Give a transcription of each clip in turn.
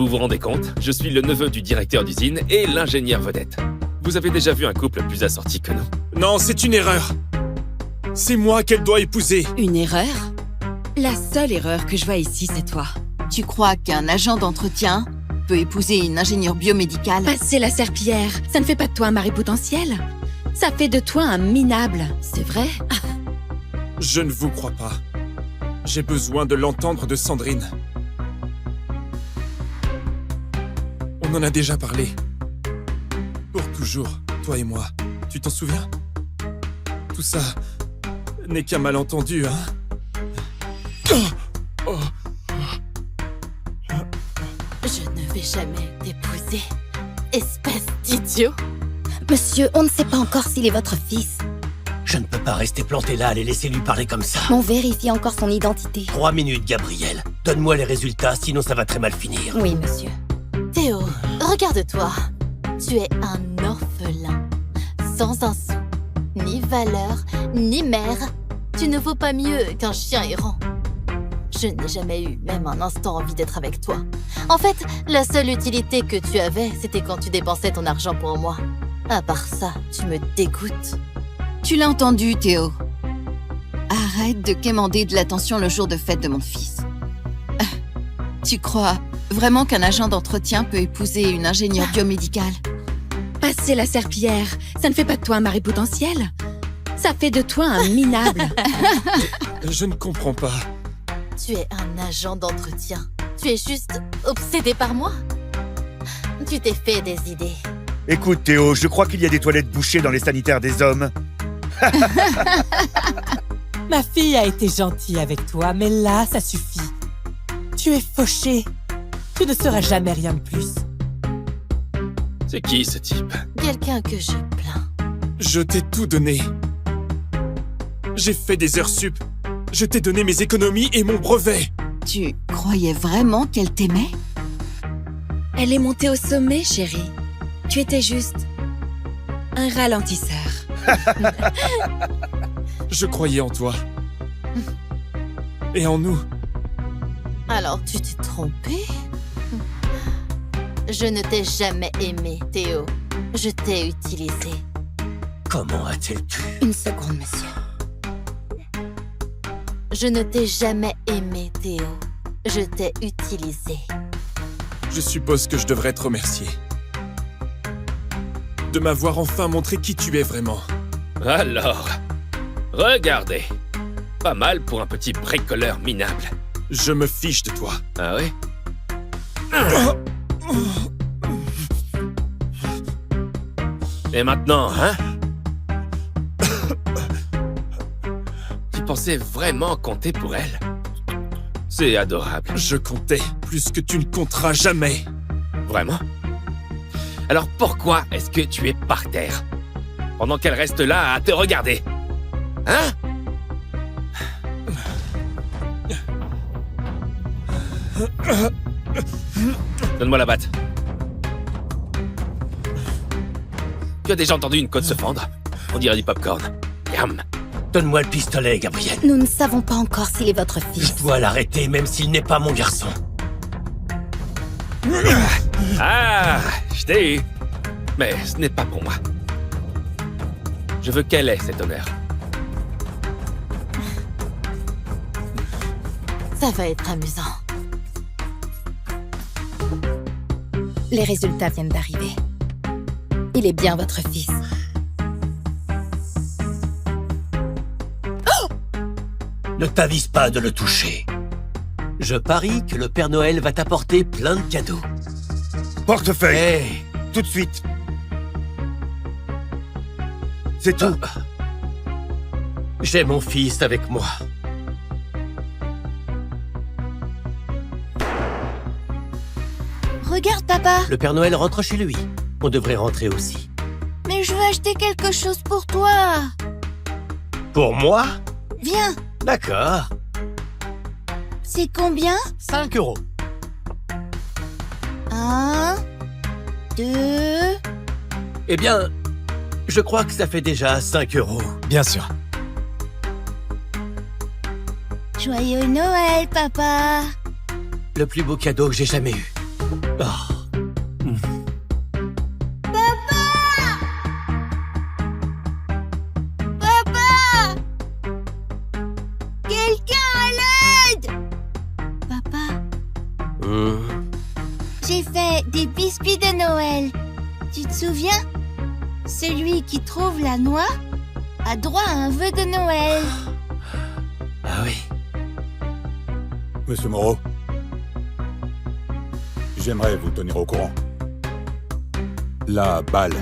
Vous vous rendez compte? Je suis le neveu du directeur d'usine et l'ingénieur vedette. Vous avez déjà vu un couple plus assorti que nous? Non, c'est une erreur. C'est moi qu'elle doit épouser. Une erreur? La seule erreur que je vois ici, c'est toi. Tu crois qu'un agent d'entretien peut épouser une ingénieure biomédicale? Passer la serpillière, ça ne fait pas de toi un mari potentiel. Ça fait de toi un minable, c'est vrai? Je ne vous crois pas. J'ai besoin de l'entendre de Sandrine. On en a déjà parlé. Pour toujours, toi et moi. Tu t'en souviens? Tout ça n'est qu'un malentendu, hein? Je ne vais jamais t'épouser, espèce d'idiot. Monsieur, on ne sait pas encore s'il est votre fils. Je ne peux pas rester planté là, les laisser lui parler comme ça. On vérifie encore son identité. 3 minutes, Gabriel. Donne-moi les résultats, sinon ça va très mal finir. Oui, monsieur. Théo, regarde-toi. Tu es un orphelin, sans un sou, ni valeur, ni mère. Tu ne vaux pas mieux qu'un chien errant. Je n'ai jamais eu même un instant envie d'être avec toi. En fait, la seule utilité que tu avais, c'était quand tu dépensais ton argent pour moi. À part ça, tu me dégoûtes. Tu l'as entendu, Théo. Arrête de quémander de l'attention le jour de fête de mon fils. Tu crois vraiment qu'un agent d'entretien peut épouser une ingénieure biomédicale? Passer la serpillière, ça ne fait pas de toi un mari potentiel. Ça fait de toi un minable. Je ne comprends pas. Tu es un agent d'entretien. Tu es juste obsédé par moi? Tu t'es fait des idées. Écoute Théo, je crois qu'il y a des toilettes bouchées dans les sanitaires des hommes. Ma fille a été gentille avec toi, mais là, ça suffit. Tu es fauché. Tu ne seras jamais rien de plus. C'est qui ce type? Quelqu'un que je plains. Je t'ai tout donné. J'ai fait des heures sup. Je t'ai donné mes économies et mon brevet. Tu croyais vraiment qu'elle t'aimait? Elle est montée au sommet, chérie. Tu étais juste un ralentisseur. Je croyais en toi. Et en nous. Alors tu t'es trompé? Je ne t'ai jamais aimé, Théo. Je t'ai utilisé. Comment a-t-elle pu? Une seconde, monsieur. Je ne t'ai jamais aimé, Théo. Je t'ai utilisé. Je suppose que je devrais te remercier. De m'avoir enfin montré qui tu es vraiment. Alors, regardez. Pas mal pour un petit bricoleur minable. Je me fiche de toi. Ah oui? Et maintenant, hein? Tu pensais vraiment compter pour elle? C'est adorable. Je comptais plus que tu ne compteras jamais. Vraiment? Alors pourquoi est-ce que tu es par terre? Pendant qu'elle reste là à te regarder? Hein? Donne-moi la batte. Tu as déjà entendu une côte se fendre? On dirait du popcorn. Yam! Donne-moi le pistolet, Gabriel. Nous ne savons pas encore s'il est votre fils. Je dois l'arrêter, même s'il n'est pas mon garçon. Ah! Je t'ai eu. Mais ce n'est pas pour moi. Je veux qu'elle ait cet honneur. Ça va être amusant. Les résultats viennent d'arriver. Il est bien votre fils. Ne t'avise pas de le toucher. Je parie que le Père Noël va t'apporter plein de cadeaux. Portefeuille, Hey! tout de suite. C'est tout. J'ai mon fils avec moi. Regarde, papa. Le Père Noël rentre chez lui. On devrait rentrer aussi. Mais je veux acheter quelque chose pour toi. Pour moi? Viens. D'accord. C'est combien? 5 €. 1, 2... Eh bien, je crois que ça fait déjà 5 €. Bien sûr. Joyeux Noël, papa. Le plus beau cadeau que j'ai jamais eu. Ah. Quelqu'un à l'aide! Papa, j'ai fait des biscuits de Noël. Tu te souviens? Celui qui trouve la noix a droit à un vœu de Noël. Ah oui. Monsieur Moreau, j'aimerais vous tenir au courant. La balle,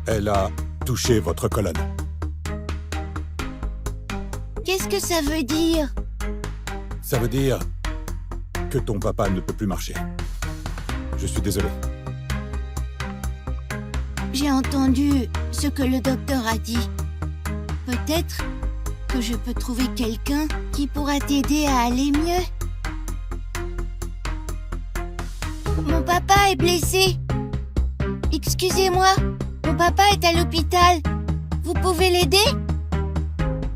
elle a touché votre colonne. Qu'est-ce que ça veut dire? Ça veut dire que ton papa ne peut plus marcher. Je suis désolé. J'ai entendu ce que le docteur a dit. Peut-être que je peux trouver quelqu'un qui pourra t'aider à aller mieux. Mon papa est blessé. Excusez-moi, mon papa est à l'hôpital. Vous pouvez l'aider?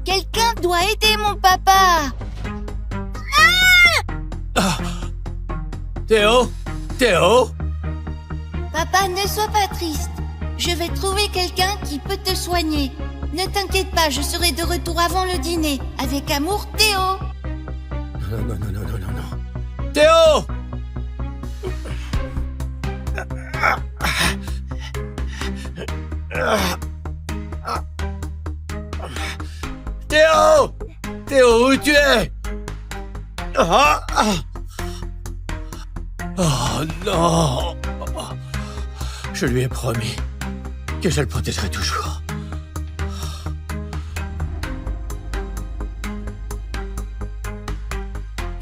Quelqu'un doit aider mon papa. Théo? Théo? Papa, ne sois pas triste. Je vais trouver quelqu'un qui peut te soigner. Ne t'inquiète pas, je serai de retour avant le dîner. Avec amour, Théo. Non. Théo! Théo! Théo, où tu es? Oh non! Je lui ai promis que je le protégerai toujours.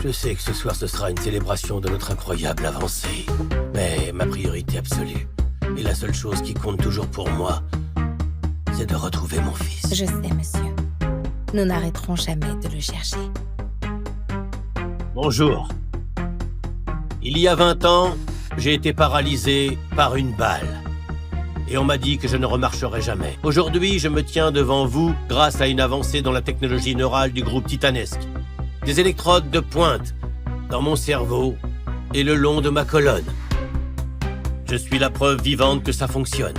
Je sais que ce soir ce sera une célébration de notre incroyable avancée. Mais ma priorité absolue, et la seule chose qui compte toujours pour moi, c'est de retrouver mon fils. Je sais, monsieur. Nous n'arrêterons jamais de le chercher. Bonjour. Il y a 20 ans, j'ai été paralysé par une balle. Et on m'a dit que je ne remarcherais jamais. Aujourd'hui, je me tiens devant vous grâce à une avancée dans la technologie neurale du groupe Titanesque. Des électrodes de pointe dans mon cerveau et le long de ma colonne. Je suis la preuve vivante que ça fonctionne.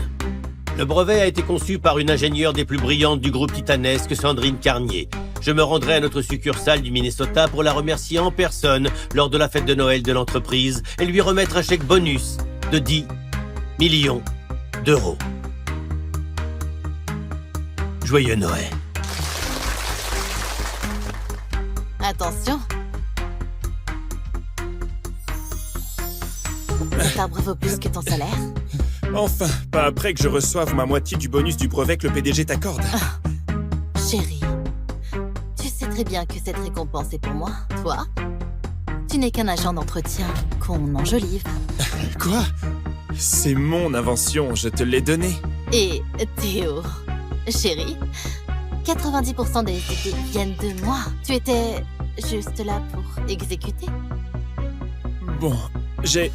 Le brevet a été conçu par une ingénieure des plus brillantes du groupe Titanesque, Sandrine Carnier. Je me rendrai à notre succursale du Minnesota pour la remercier en personne lors de la fête de Noël de l'entreprise et lui remettre un chèque bonus de 10 millions d'euros. Joyeux Noël. Attention. Cet arbre vaut plus que ton salaire. Enfin, pas après que je reçoive ma moitié du bonus du brevet que le PDG t'accorde. Chérie, tu sais très bien que cette récompense est pour moi. Toi, tu n'es qu'un agent d'entretien qu'on enjolive. Quoi? C'est mon invention, je te l'ai donnée. Et Théo, chérie, 90% des idées viennent de moi. Tu étais juste là pour exécuter. Bon, j'ai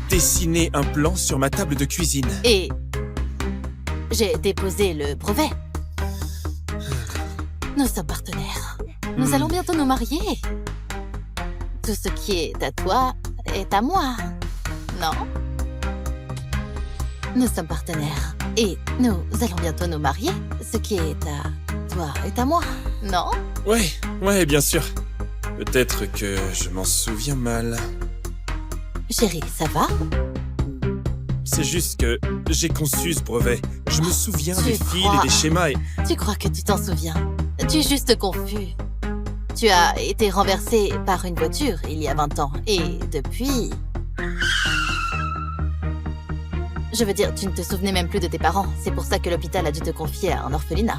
dessiné un plan sur ma table de cuisine. Et j'ai déposé le brevet. Nous sommes partenaires. Nous allons bientôt nous marier. Tout ce qui est à toi est à moi. Non? Nous sommes partenaires. Et nous allons bientôt nous marier. Ce qui est à toi est à moi. Non? Ouais, bien sûr. Peut-être que je m'en souviens mal. Chérie, ça va? C'est juste que j'ai conçu ce brevet. Je me souviens Tu des fils crois- et des schémas et... Tu crois que tu t'en souviens? Tu es juste confus. Tu as été renversé par une voiture il y a 20 ans. Et depuis... Je veux dire, tu ne te souvenais même plus de tes parents. C'est pour ça que l'hôpital a dû te confier à un orphelinat.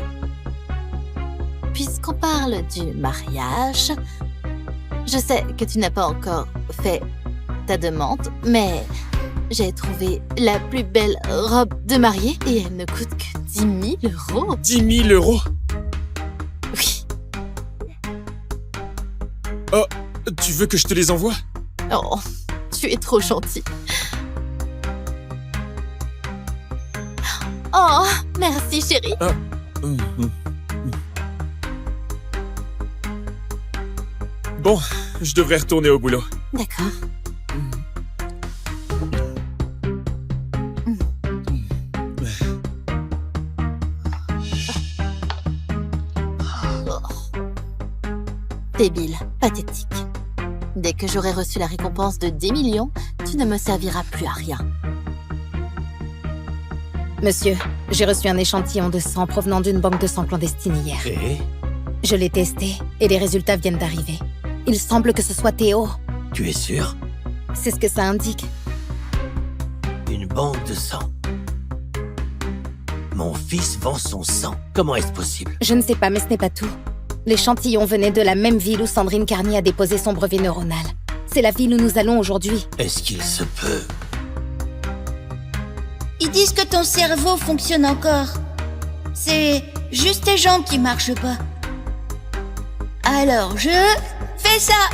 Puisqu'on parle du mariage, je sais que tu n'as pas encore fait ta demande, mais j'ai trouvé la plus belle robe de mariée et elle ne coûte que 10 000 euros. 10 000 euros? Oui. Oh, tu veux que je te les envoie? Oh, tu es trop gentil. Oh, merci chérie. Bon, je devrais retourner au boulot. D'accord. Débile, pathétique. Dès que j'aurai reçu la récompense de 10 millions, tu ne me serviras plus à rien. Monsieur, j'ai reçu un échantillon de sang provenant d'une banque de sang clandestine hier. Et Je l'ai testé et les résultats viennent d'arriver. Il semble que ce soit Théo. tu es sûr? C'est ce que ça indique. Une banque de sang. Mon fils vend son sang. Comment est-ce possible? Je ne sais pas, mais ce n'est pas tout. L'échantillon venait de la même ville où Sandrine Carnier a déposé son brevet neuronal. C'est la ville où nous allons aujourd'hui. Est-ce qu'il se peut? Ils disent que ton cerveau fonctionne encore. C'est juste tes jambes qui marchent pas. Alors je fais ça.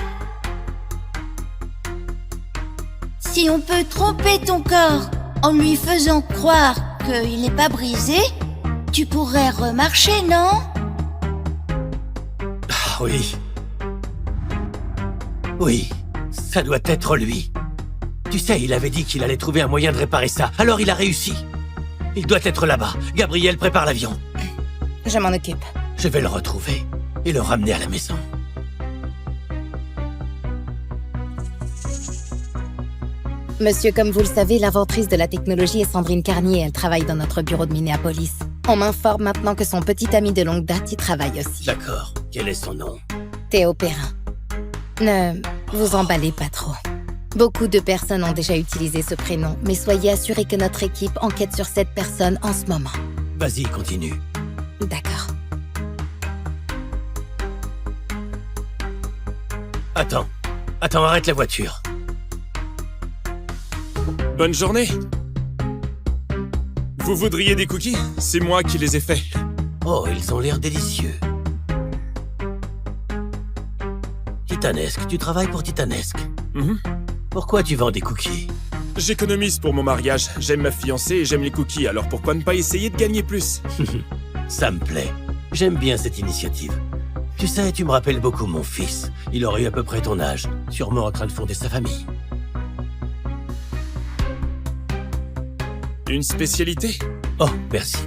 Si on peut tromper ton corps en lui faisant croire qu'il n'est pas brisé, tu pourrais remarcher, non? Ah oui. Oui, ça doit être lui. Tu sais, il avait dit qu'il allait trouver un moyen de réparer ça. Alors il a réussi. Il doit être là-bas. Gabriel, prépare l'avion. Je m'en occupe. Je vais le retrouver et le ramener à la maison. Monsieur, comme vous le savez, l'inventrice de la technologie est Sandrine Carnier. Elle travaille dans notre bureau de Minneapolis. On m'informe maintenant que son petit ami de longue date y travaille aussi. D'accord. Quel est son nom? Théo Perrin. Ne vous emballez pas trop. Beaucoup de personnes ont déjà utilisé ce prénom, mais soyez assurés que notre équipe enquête sur cette personne en ce moment. Vas-y, continue. D'accord. Attends, arrête la voiture. Bonne journée. Vous voudriez des cookies? C'est moi qui les ai faits. Oh, ils ont l'air délicieux. Titanesque, tu travailles pour Titanesque. Pourquoi tu vends des cookies? J'économise pour mon mariage. J'aime ma fiancée et j'aime les cookies, alors pourquoi ne pas essayer de gagner plus? Ça me plaît. J'aime bien cette initiative. Tu sais, tu me rappelles beaucoup mon fils. Il aurait eu à peu près ton âge, sûrement en train de fonder sa famille. Une spécialité? Oh, merci.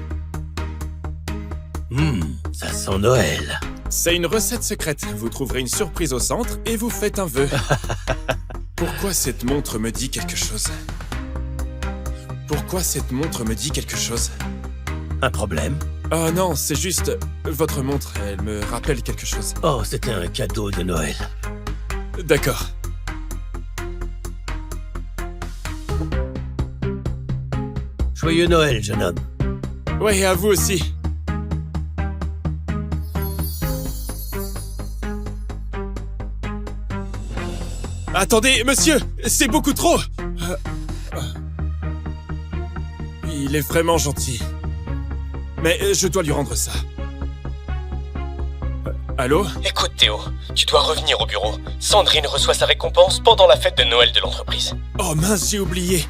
Ça sent Noël. C'est une recette secrète. Vous trouverez une surprise au centre et vous faites un vœu. Pourquoi cette montre me dit quelque chose? Pourquoi cette montre me dit quelque chose? Un problème? Oh non, c'est juste... Votre montre, elle me rappelle quelque chose. Oh, c'était un cadeau de Noël. D'accord. Joyeux Noël, jeune homme. Ouais, à vous aussi. Attendez, monsieur, c'est beaucoup trop. Il est vraiment gentil. Mais je dois lui rendre ça. Allô? Écoute Théo, tu dois revenir au bureau. Sandrine reçoit sa récompense pendant la fête de Noël de l'entreprise. Oh mince, j'ai oublié.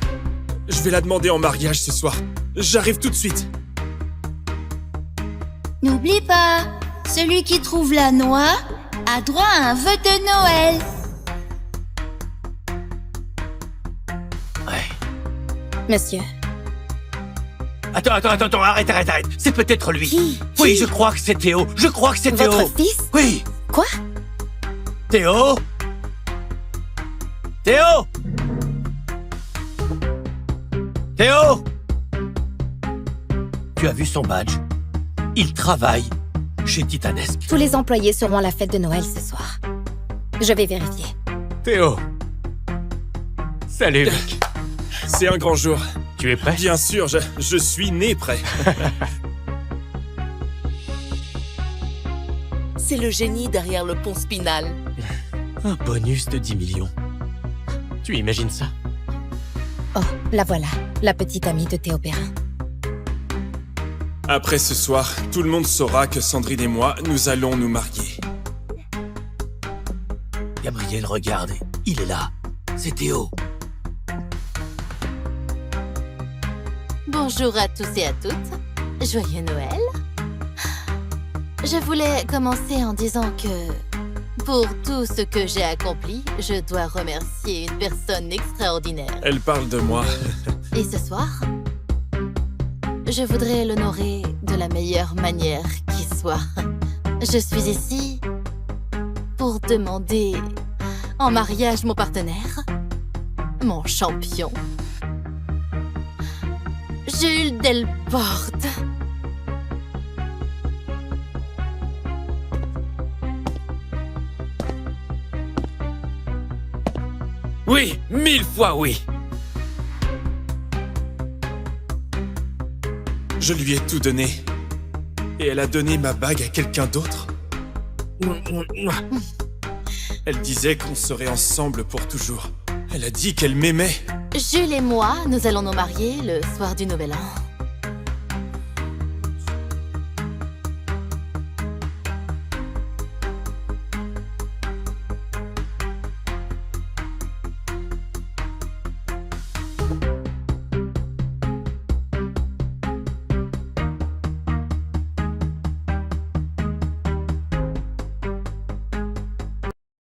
Je vais la demander en mariage ce soir. J'arrive tout de suite. N'oublie pas, celui qui trouve la noix a droit à un vœu de Noël. Monsieur. Attends, arrête. C'est peut-être lui. Qui? Oui, je crois que c'est Théo. Votre fils? Oui. Quoi? Théo? Théo? Théo? Tu as vu son badge? Il travaille chez Titanesque. Tous les employés seront à la fête de Noël ce soir. Je vais vérifier. Théo. Salut. C'est un grand jour. Tu es prêt? Bien sûr, je suis né prêt. C'est le génie derrière le pont Spinal. Un bonus de 10 millions. Tu imagines ça? Oh, la voilà, la petite amie de Théo Perrin. Après ce soir, tout le monde saura que Sandrine et moi, nous allons nous marier. Gabriel, regarde, il est là. C'est Théo. Bonjour à tous et à toutes. Joyeux Noël. Je voulais commencer en disant que, pour tout ce que j'ai accompli, je dois remercier une personne extraordinaire. Elle parle de moi. Et ce soir, je voudrais l'honorer de la meilleure manière qui soit. Je suis ici pour demander en mariage mon partenaire, mon champion, Jules Delporte. Oui, 1000 fois oui. Je lui ai tout donné. Et elle a donné ma bague à quelqu'un d'autre. Elle disait qu'on serait ensemble pour toujours. Elle a dit qu'elle m'aimait. Jules et moi, nous allons nous marier le soir du Nouvel An.